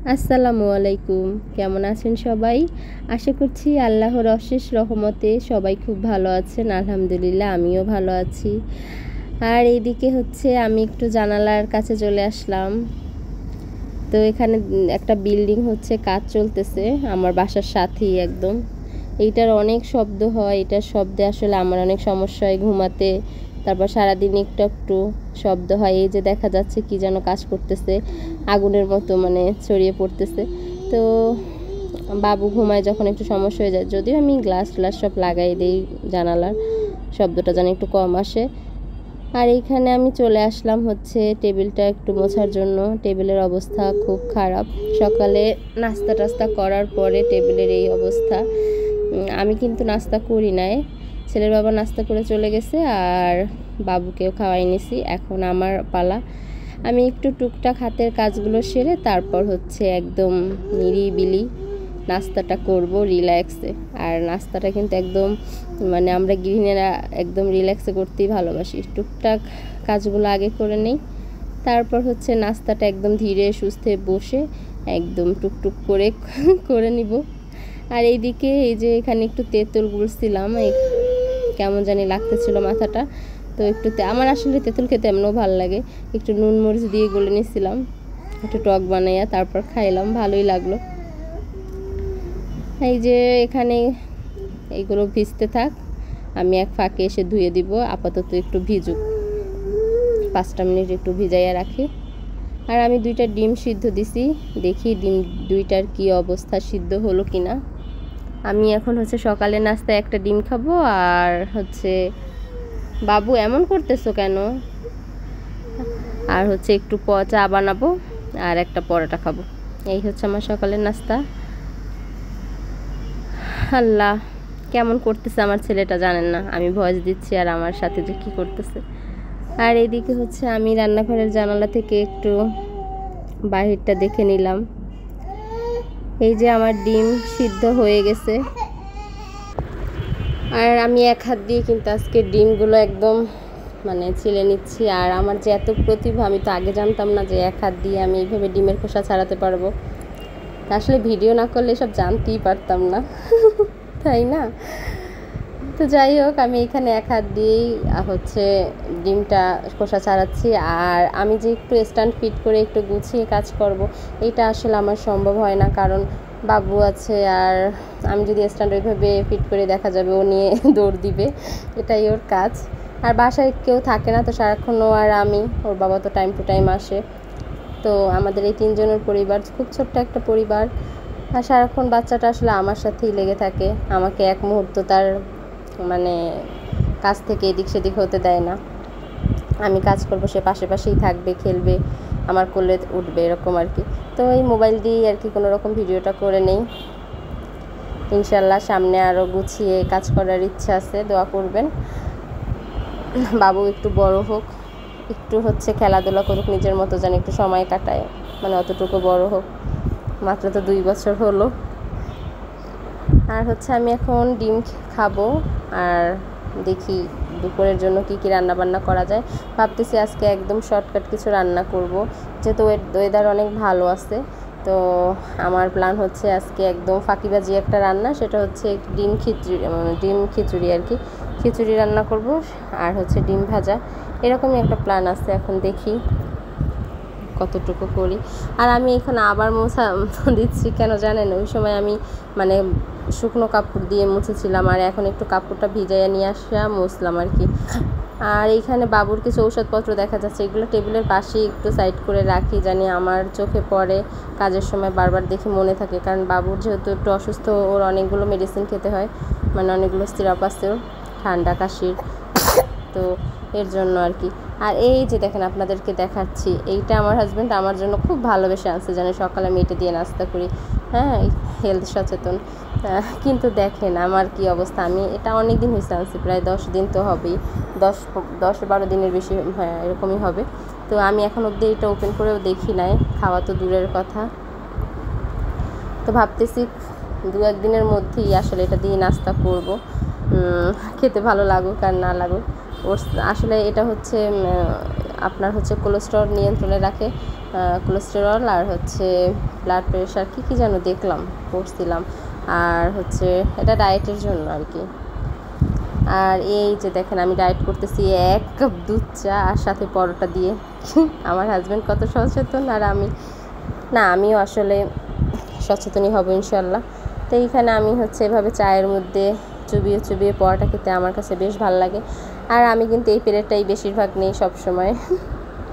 আসসালামু আলাইকুম। কেমন আছেন সবাই? আশা করছি আল্লাহর অশেষ রহমতে সবাই খুব ভালো আছেন। আলহামদুলিল্লাহ আমিও ভালো আছি। আর এইদিকে হচ্ছে আমি একটু জানালার কাছে চলে আসলাম। তো এখানে একটা বিল্ডিং হচ্ছে, কাজ চলতেছে আমার বাসার সাথেই একদম। এইটার অনেক শব্দ হয়, এটার শব্দে আসলে আমার অনেক সমস্যা হয় ঘুমাতে। তারপর সারাদিন একটু একটু শব্দ হয়। এই যে দেখা যাচ্ছে কি যেন কাজ করতেছে, আগুনের মতো মানে ছড়িয়ে পড়তেছে। তো বাবু ঘুমায় যখন একটু সমস্যা হয়ে যায়, যদিও আমি গ্লাস সব লাগাই দিই, জানালার শব্দটা যেন একটু কম আসে। আর এইখানে আমি চলে আসলাম হচ্ছে টেবিলটা একটু মোছার জন্য। টেবিলের অবস্থা খুব খারাপ। সকালে নাস্তা টাস্তা করার পরে টেবিলের এই অবস্থা। আমি কিন্তু নাস্তা করি নাই, ছেলের বাবা নাস্তা করে চলে গেছে আর বাবুকেও খাওয়াই নিছি। এখন আমার পালা। আমি একটু টুকটাক হাতের কাজগুলো সেরে তারপর হচ্ছে একদম নিরিবিলি নাস্তাটা করব রিল্যাক্সে। আর নাস্তাটা কিন্তু একদম মানে আমরা গৃহিণীরা একদম রিল্যাক্সে করতেই ভালোবাসি। টুকটাক কাজগুলো আগে করে নেই, তারপর হচ্ছে নাস্তাটা একদম ধীরে সুস্থে বসে একদম টুকটুক করে করে নিব। আর এইদিকে এই যে এখানে একটু তেঁতুল গুলছিলাম, কেমন জানি লাগতেছিল মাথাটা। তো একটু আমার আসলে তেঁতুল খেতে এমনও ভালো লাগে, একটু নুন মরিচ দিয়ে গলে নিয়েছিলাম, একটু টক বানাইয়া তারপর খাইলাম, ভালোই লাগলো। এই যে এখানে এইগুলো ভিজতে থাক, আমি এক ফাঁকে এসে ধুয়ে দিব। আপাতত একটু ভিজুক, 5টা মিনিট একটু ভিজাইয়া রাখি। আর আমি 2টা ডিম সিদ্ধ দিছি, দেখি ডিম 2টার কি অবস্থা, সিদ্ধ হলো কিনা। আমি এখন হচ্ছে সকালে নাস্তায় একটা ডিম খাবো। আর হচ্ছে বাবু এমন করতেছো কেন, আর হচ্ছে একটু চা বানাবো আর একটা পরোটা খাবো। এই হচ্ছে আমার সকালের নাস্তা। আল্লাহ, কেমন করতেছে আমার ছেলেটা জানেন না, আমি ভয়েস দিচ্ছি আর আমার সাথে যে কি করতেছে। আর এইদিকে হচ্ছে আমি রান্নাঘরের জানালা থেকে একটু বাহিরটা দেখে নিলাম। এই যে আমার ডিম সিদ্ধ হয়ে গেছে। আর আমি এক হাত দিয়ে কিন্তু আজকে ডিমগুলো একদম মানে ছিলে নিচ্ছি। আর আমার যে এত প্রতিভা, আমি তো আগে জানতাম না যে এক হাত দিয়ে আমি এইভাবে ডিমের খোসা ছাড়াতে পারবো। আসলে ভিডিও না করলে সব জানতেই পারতাম না, তাই না? তো যাই হোক, আমি এখানে এক হাত দিয়েই হচ্ছে ডিমটা খোসা ছাড়াচ্ছি। আর আমি যে একটু স্ট্যান্ড ফিট করে একটু গুছিয়ে কাজ করব, এটা আসলে আমার সম্ভব হয় না, কারণ বাবু আছে। আর আমি যদি স্ট্যান্ড ওইভাবে ফিট করে, দেখা যাবে ও নিয়ে দৌড় দিবে, এটাই ওর কাজ। আর বাসায় কেউ থাকে না তো সারাক্ষণ ও আর আমি, ওর বাবা তো টাইম টু টাইম আসে। তো আমাদের এই 3 জনের পরিবার, খুব ছোট্ট একটা পরিবার। আর সারাক্ষণ বাচ্চাটা আসলে আমার সাথেই লেগে থাকে, আমাকে এক মুহূর্ত তার মানে কাজ থেকে এদিক সেদিক হতে দেয় না। আমি কাজ করবো, সে পাশেই থাকবে, খেলবে, আমার কোলে উঠবে, এরকম আর কি। তো এই মোবাইল দিয়েই আর কি কোনো রকম ভিডিওটা করে নেই। ইনশাল্লাহ সামনে আরও গুছিয়ে কাজ করার ইচ্ছা আছে, দোয়া করবেন। বাবু একটু বড় হোক, একটু হচ্ছে খেলাধুলা করুক, নিজের মতো যেন একটু সময় কাটায়, মানে অতটুকু বড় হোক। মাত্র তো 2 বছর হলো। আর হচ্ছে আমি এখন ডিম খাবো আর দেখি দুপুরের জন্য কি কি রান্না বান্না করা যায়। ভাবতেছি আজকে একদম শর্টকাট কিছু রান্না করব, যেহেতু ওয়েদার অনেক ভালো আছে। তো আমার প্ল্যান হচ্ছে আজকে একদম ফাঁকিবাজি একটা রান্না, সেটা হচ্ছে ডিম খিচুড়ি আর কি। খিচুড়ি রান্না করব আর হচ্ছে ডিম ভাজা, এরকমই একটা প্ল্যান আছে। এখন দেখি কতটুকু করি। আর আমি এখানে আবার মোছা দিচ্ছি কেন জানেন, ওই সময় আমি মানে শুকনো কাপড় দিয়ে মুছেছিলাম, আর এখন একটু কাপড়টা ভিজাইয়া নিয়ে আসা মুছলাম আর কি। আর এইখানে বাবুর কিছু ঔষধপত্র দেখা যাচ্ছে, এগুলো টেবিলের পাশেই একটু সাইড করে রাখি, জানি আমার চোখে পড়ে, কাজের সময় বারবার দেখি মনে থাকে। কারণ বাবুর যেহেতু একটু অসুস্থ, ওর অনেকগুলো মেডিসিন খেতে হয়, মানে অনেকগুলো সিরাপ আছে ওর ঠান্ডা কাশির, তো এর জন্য আর কি। আর এই যে দেখেন, আপনাদেরকে দেখাচ্ছি, এইটা আমার হাজব্যান্ড আমার জন্য খুব ভালোবেসে আনছে, যেন সকালে আমি এটা দিয়ে নাস্তা করি। হ্যাঁ, হেলথ সচেতন। কিন্তু দেখেন আমার কি অবস্থা, আমি এটা অনেক দিন হয়েছে আনছি, প্রায় 10 দিন তো হবেই, 10-12 দিনের বেশি, হ্যাঁ এরকমই হবে। তো আমি এখন অবধি এটা ওপেন করেও দেখি নাই, খাওয়া তো দূরের কথা। তো ভাবতেছি 2-1 দিনের মধ্যেই আসলে এটা দিয়ে নাস্তা করব, খেতে ভালো লাগুক আর না লাগুক। ওর আসলে এটা হচ্ছে আপনার হচ্ছে কোলেস্টেরল নিয়ন্ত্রণে রাখে, কোলেস্টেরল আর হচ্ছে ব্লাড প্রেশার কী যেন দেখলাম পড়ছিলাম, আর হচ্ছে এটা ডায়েটের জন্য আর কি। আর এই যে দেখেন আমি ডায়েট করতেছি 1 কাপ দুধ চা আর সাথে পরোটা দিয়ে। আমার হাজব্যান্ড কত সচেতন, আর আমিও আসলে সচেতনই হব ইনশাল্লাহ। তো এইখানে আমি হচ্ছে এভাবে চায়ের মধ্যে চুবিয়ে চুবিয়ে পরোটা খেতে আমার কাছে বেশ ভালো লাগে। আর আমি কিন্তু এই প্লেটটাই বেশিরভাগ নেই সবসময়,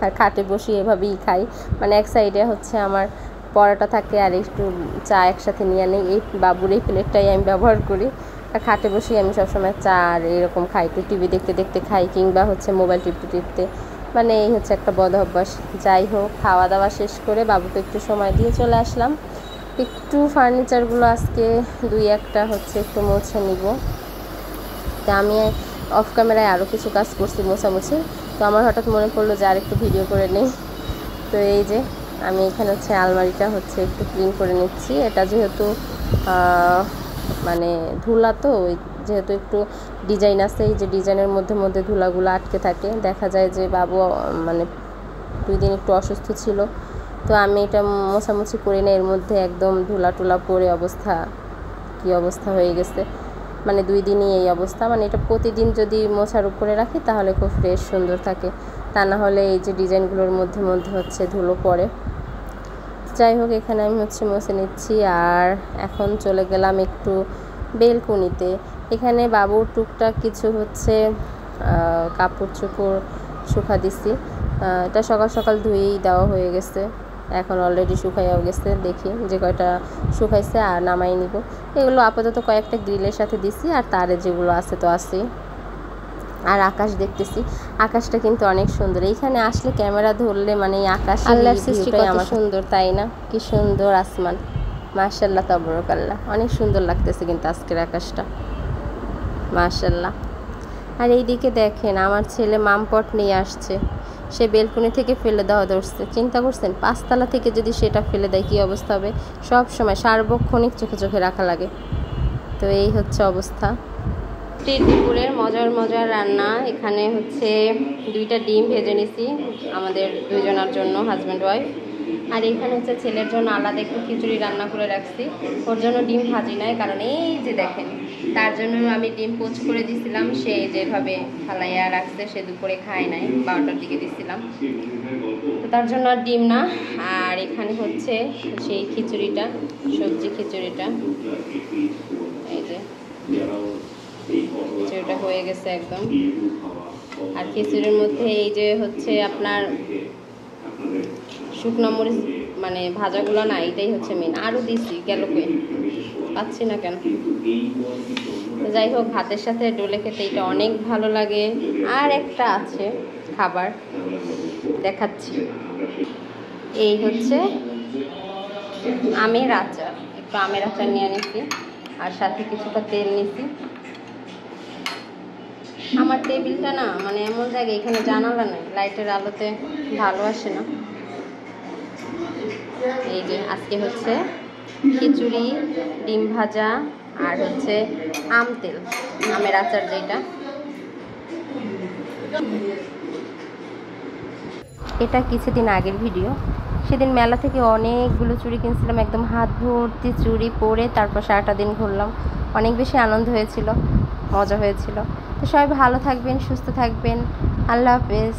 আর খাটে বসি এভাবেই খাই, মানে এক সাইডে হচ্ছে আমার পরোটা থাকে আর একটু চা একসাথে নিয়ে নেই। এই বাবুর এই প্লেটটাই আমি ব্যবহার করি, আর খাটে বসেই আমি সবসময় চা আর এরকম খাই, একটু টিভি দেখতে দেখতে খাই, কিংবা হচ্ছে মোবাইল টিপতে টিপতে, মানে এই হচ্ছে একটা বদ অভ্যাস। যাই হোক, খাওয়া দাওয়া শেষ করে বাবুকে একটু সময় দিয়ে চলে আসলাম। একটু ফার্নিচারগুলো আজকে 2-1টা হচ্ছে একটু মুছে নিব। তা আমি অফ ক্যামেরায় আরও কিছু কাজ করছি মোছামুছি, তো আমার হঠাৎ মনে পড়লো যে আর একটু ভিডিও করে নেই। তো এই যে আমি এখানে হচ্ছে আলমারিটা হচ্ছে একটু ক্লিন করে নিচ্ছি। এটা যেহেতু মানে ধুলা, তো যেহেতু একটু ডিজাইন আছে, এই যে ডিজাইনের মধ্যে মধ্যে ধুলাগুলো আটকে থাকে। দেখা যায় যে বাবু মানে 2 দিন একটু অসুস্থ ছিল, তো আমি এটা মোছামুছি করি না, এর মধ্যে একদম ধুলা টুলা পড়ে কী অবস্থা হয়ে গেছে। মানে 2 দিনই এই অবস্থা, মানে এটা প্রতিদিন যদি মোছার উপরে রাখি তাহলে খুব ফ্রেশ সুন্দর থাকে, তা না হলে এই যে ডিজাইনগুলোর মধ্যে মধ্যে হচ্ছে ধুলো পড়ে। যাই হোক, এখানে আমি হচ্ছে মুছে নিচ্ছি। আর এখন চলে গেলাম একটু বেলকনিতে। এখানে বাবুর টুকটাক কিছু হচ্ছে কাপড় চোপড় শুকা দিছি। এটা সকাল সকাল ধুয়েই দেওয়া হয়ে গেছে, এখন অলরেডি শুকাইয়াও গেছে। দেখি যে কয়টা শুকাইছে আর নামাই নিব। এগুলো আপাতত কয়েকটা গ্রিলের সাথে দিছি, আর তারে যেগুলো আছে তো আছেই। আর আকাশ দেখতেছি, আকাশটা কিন্তু অনেক সুন্দর। এইখানে আসলে ক্যামেরা ধরলে মানে এই আকাশ আল্লাহর সৃষ্টিটাই আমার সুন্দর, তাই না? কি সুন্দর আসমান, মাশাআল্লাহ তাবারাকাল্লাহ, অনেক সুন্দর লাগতেছে কিন্তু আজকের আকাশটা, মাশাআল্লাহ। আর এইদিকে দেখেন আমার ছেলে মামপট নিয়ে আসছে, সে বেলকনি থেকে ফেলে দেওয়া ধরছে। চিন্তা করছেন 5 তলা থেকে যদি সেটা ফেলে দেয় কী অবস্থা হবে? সব সময় সার্বক্ষণিক চোখে চোখে রাখা লাগে। তো এই হচ্ছে অবস্থা। দুপুরের মজার রান্না, এখানে হচ্ছে 2টা ডিম ভেজে নিছি আমাদের 2 জনের জন্য, হাজব্যান্ড ওয়াইফ। আর এখানে হচ্ছে ছেলের জন্য আলাদা একটু খিচুড়ি রান্না করে রাখছি। ওর জন্য ডিম ভাজি নাই, কারণ এই যে দেখেন তার জন্য আমি ডিম পোচ করে দিছিলাম, সে যেভাবে ফালাইয়া রাখছে, সে দুপুরে খায় নাই, 12টার দিকে দিছিলাম, তো তার জন্য আর ডিম না। আর এখানে হচ্ছে সেই খিচুড়িটা, সবজি খিচুড়িটা, এই যে খিচুড়িটা হয়ে গেছে একদম। আর খিচুড়ির মধ্যে এই যে হচ্ছে আপনার শুকনো মরিচ, মানে ভাজাগুলো না, এটাই হচ্ছে মেন। আরও দিছি, গেল কই পাচ্ছি না কেন। যাই হোক, ভাতের সাথে ডোলে খেতে এটা অনেক ভালো লাগে। আর একটা আছে খাবার, দেখাচ্ছি। এই হচ্ছে আমের আচার, একটু আমের আচার নিয়ে নিছি, আর সাথে কিছুটা তেল নিছি। আমার টেবিলটা না মানে এমন জায়গায়, এখানে জানালা নেই, লাইটের আলোতে ভালো আসে না। এই যে আজকে হচ্ছে খিচুড়ি, ডিম ভাজা, আর হচ্ছে আম তেল, আমের আচার যেটা। এটা কিছুদিন আগের ভিডিও। সেদিন মেলা থেকে অনেকগুলো চুড়ি কিনছিলাম, একদম হাত ভর্তি চুড়ি পরে তারপর সারাটা দিন ঘুরলাম। অনেক বেশি আনন্দ হয়েছিল, মজা হয়েছিল। তো সবাই ভালো থাকবেন, সুস্থ থাকবেন, আল্লাহ হাফেজ।